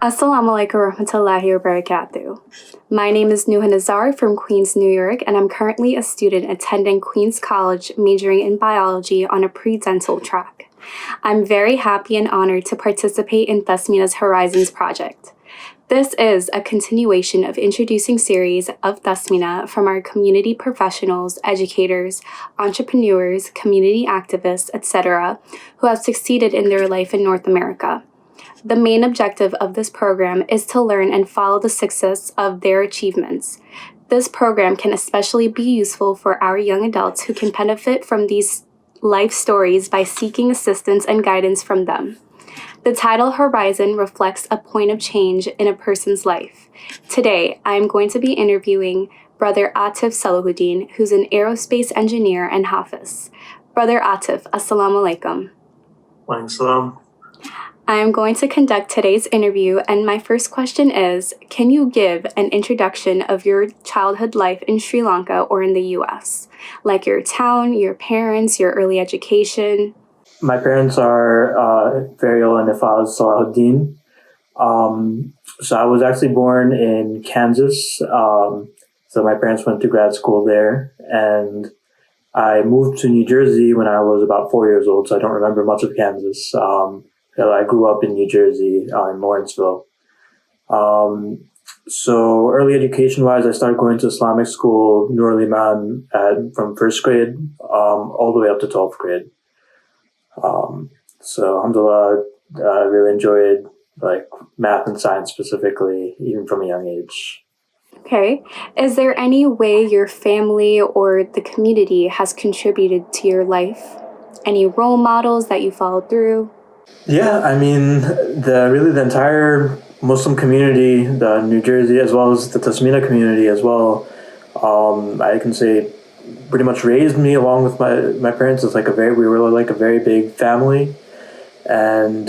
Assalamu alaikum warahmatullahi wabarakatuh. My name is Nuha Nazar from Queens, New York, and I'm currently a student attending Queens College majoring in biology on a pre-dental track. I'm very happy and honored to participate in TASMiNA's Horizons project. This is a continuation of introducing series of TASMiNA from our community professionals, educators, entrepreneurs, community activists, etc., who have succeeded in their life in North America. The main objective of this program is to learn and follow the success of their achievements. This program can especially be useful for our young adults who can benefit from these life stories by seeking assistance and guidance from them. The title Horizon reflects a point of change in a person's life. Today, I am going to be interviewing Brother Atif Salahudeen, who's an aerospace engineer and hifz. Brother Atif, assalamu alaikum. Wa alaikum salam. I am going to conduct today's interview, and my first question is, can you give an introduction of your childhood life in Sri Lanka or in the US? Like your town, your parents, your early education? My parents are very ill and Ifaz Salahudeen. So I was actually born in Kansas. So my parents went to grad school there, and I moved to New Jersey when I was about 4 years old, so I don't remember much of Kansas. I grew up in New Jersey, in Lawrenceville. So early education-wise, I started going to Islamic school, Nur Liman, from first grade all the way up to 12th grade. So alhamdulillah, I really enjoyed like math and science specifically, even from a young age. Okay. Is there any way your family or the community has contributed to your life? Any role models that you followed through? Yeah, I mean, the entire Muslim community, the New Jersey, as well as the TASMiNA community as well, I can say pretty much raised me along with my parents. It's we were like a very big family, and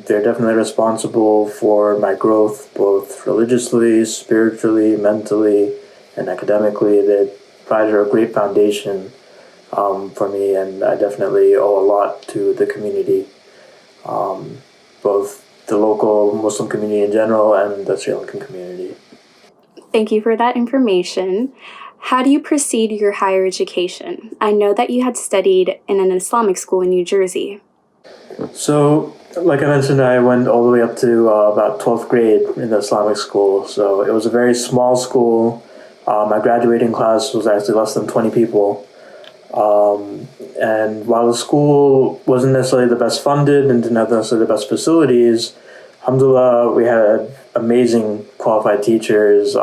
they're definitely responsible for my growth, both religiously, spiritually, mentally, and academically. They provided a great foundation for me, and I definitely owe a lot to the community. Both the local Muslim community in general and the Sri Lankan community. Thank you for that information. How do you proceed your higher education? I know that you had studied in an Islamic school in New Jersey. So, like I mentioned, I went all the way up to about 12th grade in the Islamic school. So it was a very small school. My graduating class was actually less than 20 people. And while the school wasn't necessarily the best funded and didn't have necessarily the best facilities, alhamdulillah, we had amazing qualified teachers.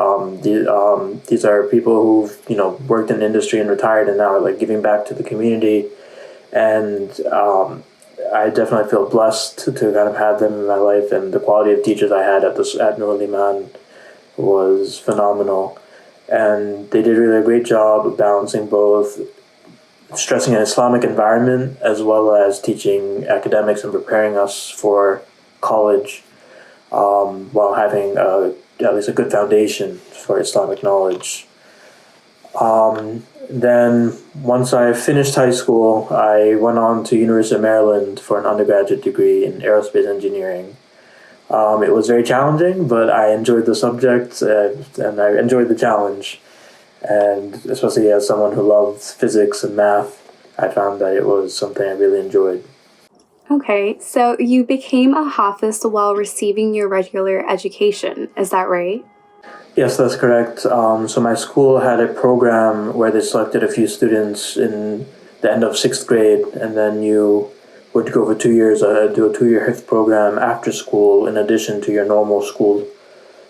These are people who've worked in industry and retired and now are like giving back to the community. And I definitely feel blessed to kind of have them in my life, and the quality of teachers I had at Nur Liman was phenomenal. And they did really a great job of balancing both stressing an Islamic environment as well as teaching academics and preparing us for college while having at least a good foundation for Islamic knowledge. Then once I finished high school, I went on to University of Maryland for an undergraduate degree in aerospace engineering. It was very challenging, but I enjoyed the subject and I enjoyed the challenge. And especially as someone who loves physics and math, I found that it was something I really enjoyed. Okay, so you became a hafiz while receiving your regular education, is that right? Yes, that's correct. So my school had a program where they selected a few students in the end of 6th grade, and then you would go for 2 years, do a 2-year hifz program after school in addition to your normal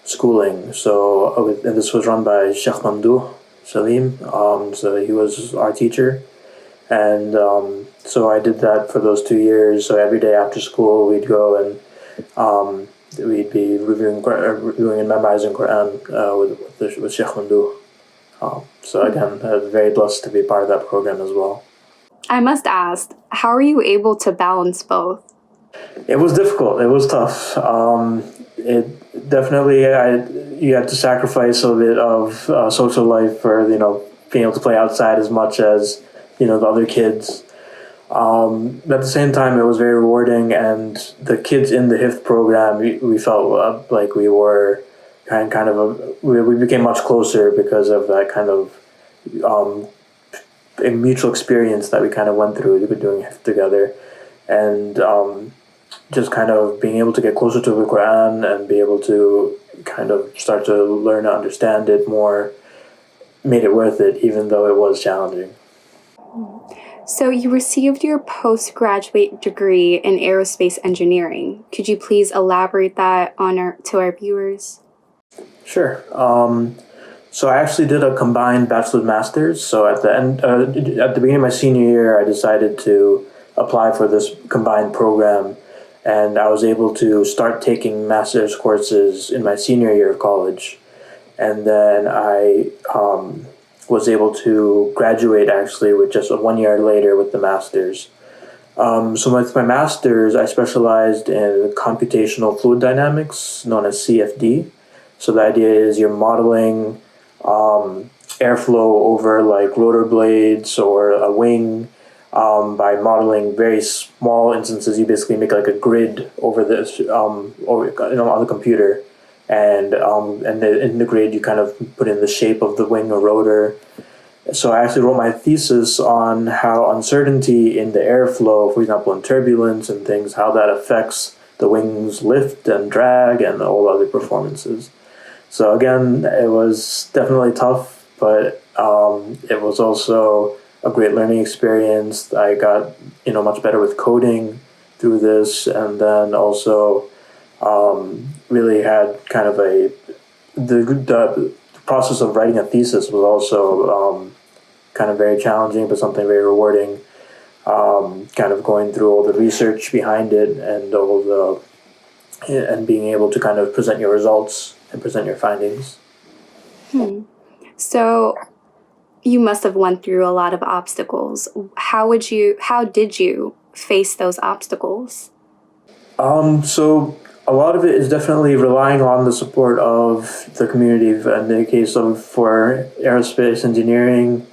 schooling. So and this was run by Sheikh Mamdouh Salim, so he was our teacher, and so I did that for those 2 years. So every day after school we'd go and we'd be reviewing and memorizing Quran with Sheikh Mamdouh. So again, very blessed to be part of that program as well. I must ask, how are you able to balance both? It was difficult. It was tough. It definitely, you had to sacrifice a bit of social life for being able to play outside as much as the other kids. At the same time, it was very rewarding, and the kids in the hifz program, we felt like we were we became much closer because of that kind of um, a mutual experience that we kind of went through doing hifz together, and just kind of being able to get closer to the Quran and be able to kind of start to learn to understand it more made it worth it, even though it was challenging. So you received your postgraduate degree in aerospace engineering. Could you please elaborate that to our viewers? Sure. So I actually did a combined bachelor's master's. So at the beginning of my senior year, I decided to apply for this combined program, and I was able to start taking master's courses in my senior year of college, and then I was able to graduate actually with just 1 year later with the master's. So with my master's, I specialized in computational fluid dynamics, known as CFD. So the idea is you're modeling airflow over like rotor blades or a wing. By modeling very small instances, you basically make like a grid over this, on the computer, and in the grid you kind of put in the shape of the wing or rotor. So I actually wrote my thesis on how uncertainty in the airflow, for example, in turbulence and things, how that affects the wing's lift and drag and all other performances. So again, it was definitely tough, but it was also a great learning experience. I got much better with coding through this, and then also really had kind of the process of writing a thesis was also kind of very challenging, but something very rewarding. Kind of going through all the research behind it and being able to kind of present your results and present your findings. So you must have went through a lot of obstacles. How did you face those obstacles? So a lot of it is definitely relying on the support of the community. In the case of for aerospace engineering,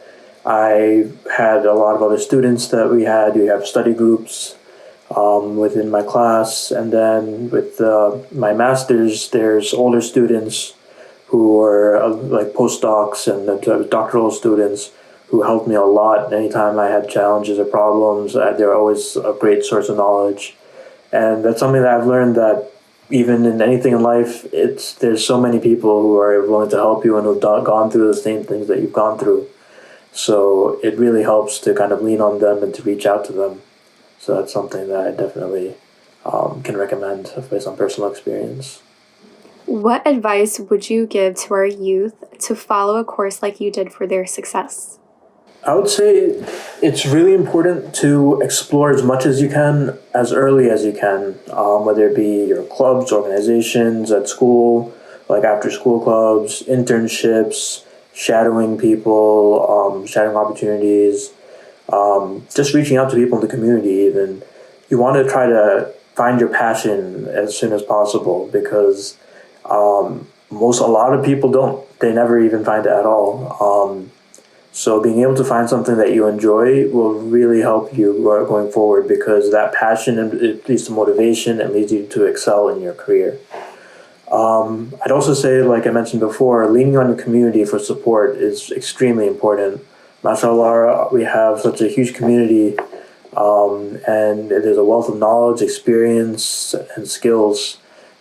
I had a lot of other students that we have study groups within my class, and then with my master's, there's older students who are like postdocs and doctoral students who helped me a lot. Anytime I had challenges or problems, they're always a great source of knowledge. And that's something that I've learned, that even in anything in life, there's so many people who are willing to help you and who've gone through the same things that you've gone through. So it really helps to kind of lean on them and to reach out to them. So that's something that I definitely can recommend based on personal experience. What advice would you give to our youth to follow a course like you did for their success? I would say it's really important to explore as much as you can, as early as you can, whether it be your clubs, organizations at school, like after school clubs, internships, shadowing people, shadowing opportunities, just reaching out to people in the community even. You want to try to find your passion as soon as possible, because a lot of people don't. They never even find it at all. So being able to find something that you enjoy will really help you going forward, because that passion leads to motivation and leads you to excel in your career. I'd also say, like I mentioned before, leaning on the community for support is extremely important. MashaAllah, we have such a huge community, and there's a wealth of knowledge, experience, and skills.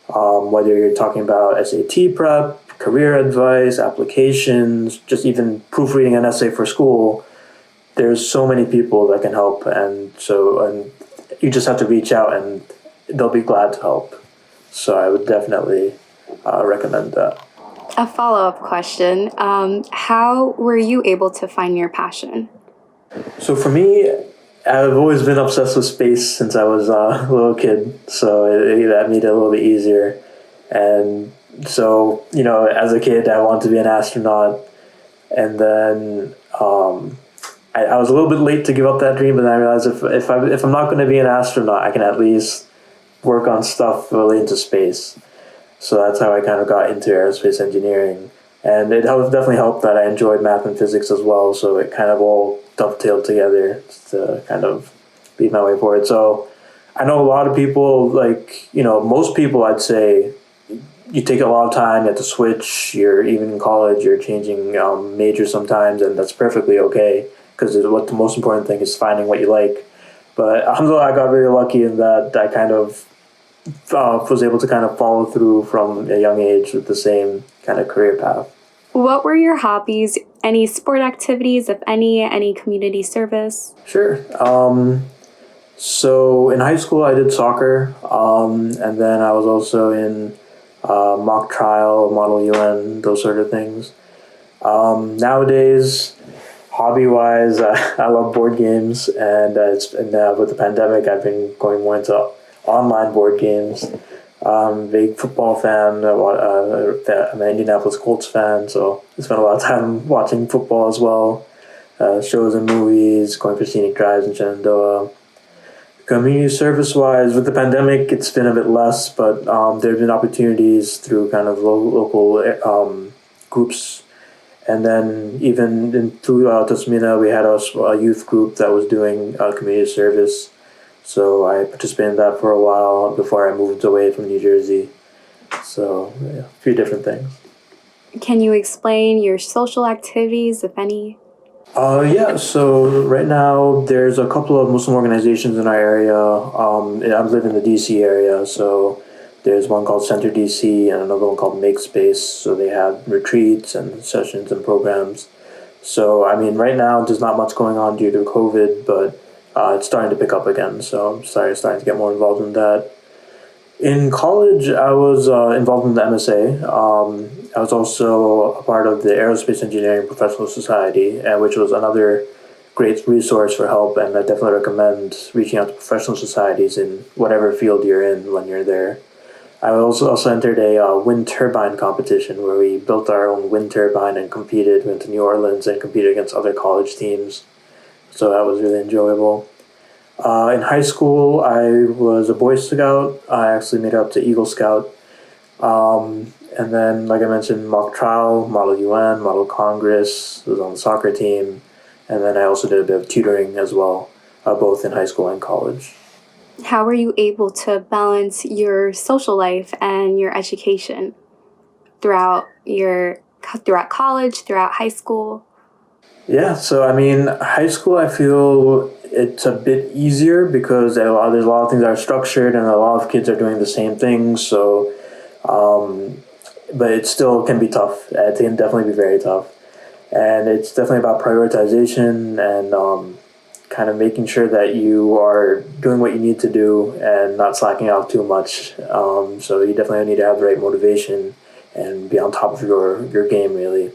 Whether you're talking about SAT prep, career advice, applications, just even proofreading an essay for school, there's so many people that can help, and you just have to reach out and they'll be glad to help. So I would definitely recommend that. A follow-up question. How were you able to find your passion? So for me, I've always been obsessed with space since I was a little kid, so that made it a little bit easier. And so, as a kid, I wanted to be an astronaut, and then I was a little bit late to give up that dream, but then I realized if I'm not going to be an astronaut, I can at least work on stuff related to space. So that's how I kind of got into aerospace engineering, and it definitely helped that I enjoyed math and physics as well. So it kind of all dovetailed together to kind of beat my way forward. So I know a lot of people, like, most people, I'd say, you take a lot of time, you have to switch, you're even in college, you're changing majors sometimes, and that's perfectly okay, because what the most important thing is finding what you like. But alhamdulillah, I got very lucky in that I kind of was able to kind of follow through from a young age with the same kind of career path. What were your hobbies? Any sport activities, if any community service? Sure. So in high school, I did soccer, and then I was also in mock trial, model UN, those sort of things. Nowadays, hobby-wise, I love board games, and with the pandemic, I've been going more into online board games. Big football fan. I'm an Indianapolis Colts fan, so I spend a lot of time watching football as well. Shows and movies, going for scenic drives in Shenandoah. Community service-wise, with the pandemic, it's been a bit less, but there have been opportunities through kind of local groups. And then even through TASMiNA, we had a youth group that was doing community service. So I participated in that for a while before I moved away from New Jersey. So yeah, a few different things. Can you explain your social activities, if any? Yeah, so right now there's a couple of Muslim organizations in our area. I live in the DC area, so there's one called Center DC and another one called Make Space. So they have retreats and sessions and programs. So, I mean, right now there's not much going on due to COVID, but it's starting to pick up again. So I'm starting to get more involved in that. In college, I was involved in the MSA. I was also a part of the Aerospace Engineering Professional Society, which was another great resource for help, and I definitely recommend reaching out to professional societies in whatever field you're in when you're there. I also entered a wind turbine competition where we built our own wind turbine and competed, went to New Orleans and competed against other college teams. So that was really enjoyable. In high school, I was a Boy Scout. I actually made it up to Eagle Scout. And then, like I mentioned, mock trial, model UN, model Congress, was on the soccer team. And then I also did a bit of tutoring as well, both in high school and college. How were you able to balance your social life and your education throughout college, throughout high school? Yeah, so I mean, high school, I feel it's a bit easier because there's a lot of things that are structured and a lot of kids are doing the same things. So, but it still can be tough. It can definitely be very tough. And it's definitely about prioritization and kind of making sure that you are doing what you need to do and not slacking off too much. So you definitely need to have the right motivation and be on top of your game, really.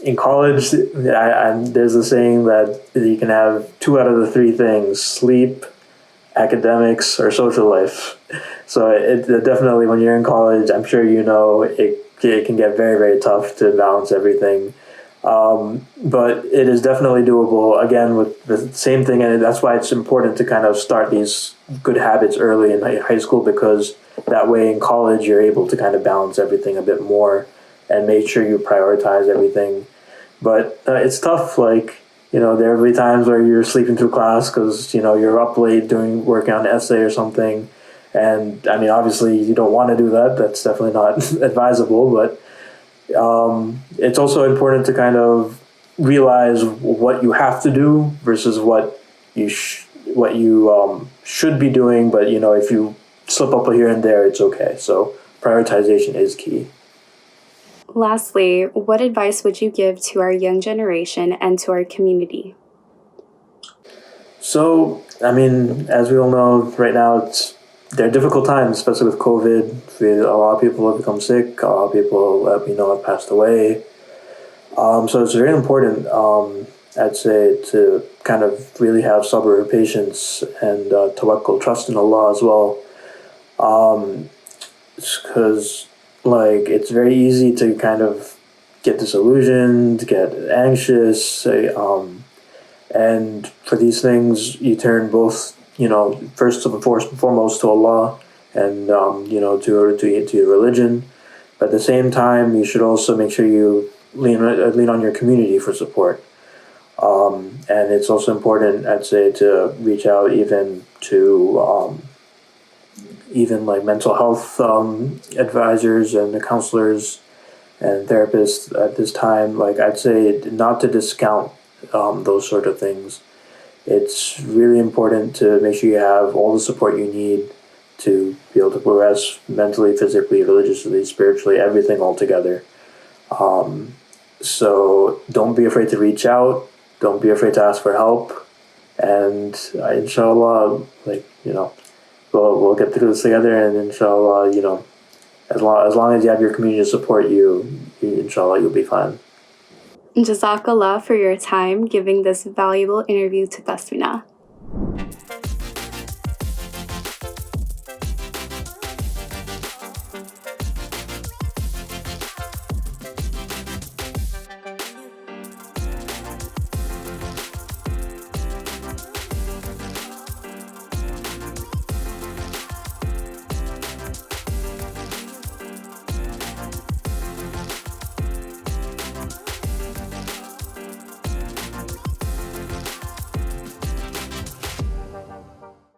In college, there's a saying that you can have 2 out of the 3 things: sleep, academics, or social life. So it definitely, when you're in college, I'm sure you know, it can get very, very tough to balance everything. But it is definitely doable, again, with the same thing, and that's why it's important to kind of start these good habits early in high school, because that way in college you're able to kind of balance everything a bit more and make sure you prioritize everything. But it's tough, like, there will be times where you're sleeping through class because, you're up late working on an essay or something. And, I mean, obviously you don't want to do that. That's definitely not advisable. But it's also important to kind of realize what you have to do versus what you should be doing. But, if you slip up here and there, it's okay. So prioritization is key. Lastly, what advice would you give to our young generation and to our community? So, I mean, as we all know, right now they're difficult times, especially with COVID. A lot of people have become sick. A lot of people, have passed away. So it's very important, I'd say, to kind of really have sabr, patience, and tawakkul, trust in Allah as well. Because it's very easy to kind of get disillusioned, get anxious, and for these things you turn both, first and foremost to Allah and to your religion. But at the same time, you should also make sure you lean on your community for support. And it's also important, I'd say, to reach out even to even like mental health advisors and the counselors and therapists at this time. Like, I'd say not to discount those sort of things. It's really important to make sure you have all the support you need to be able to progress mentally, physically, religiously, spiritually, everything all together. So don't be afraid to reach out. Don't be afraid to ask for help. And inshallah, like, we'll get through this together. And inshallah, as long as you have your community to support you inshallah, you'll be fine. Jazakallah for your time giving this valuable interview to TASMiNA.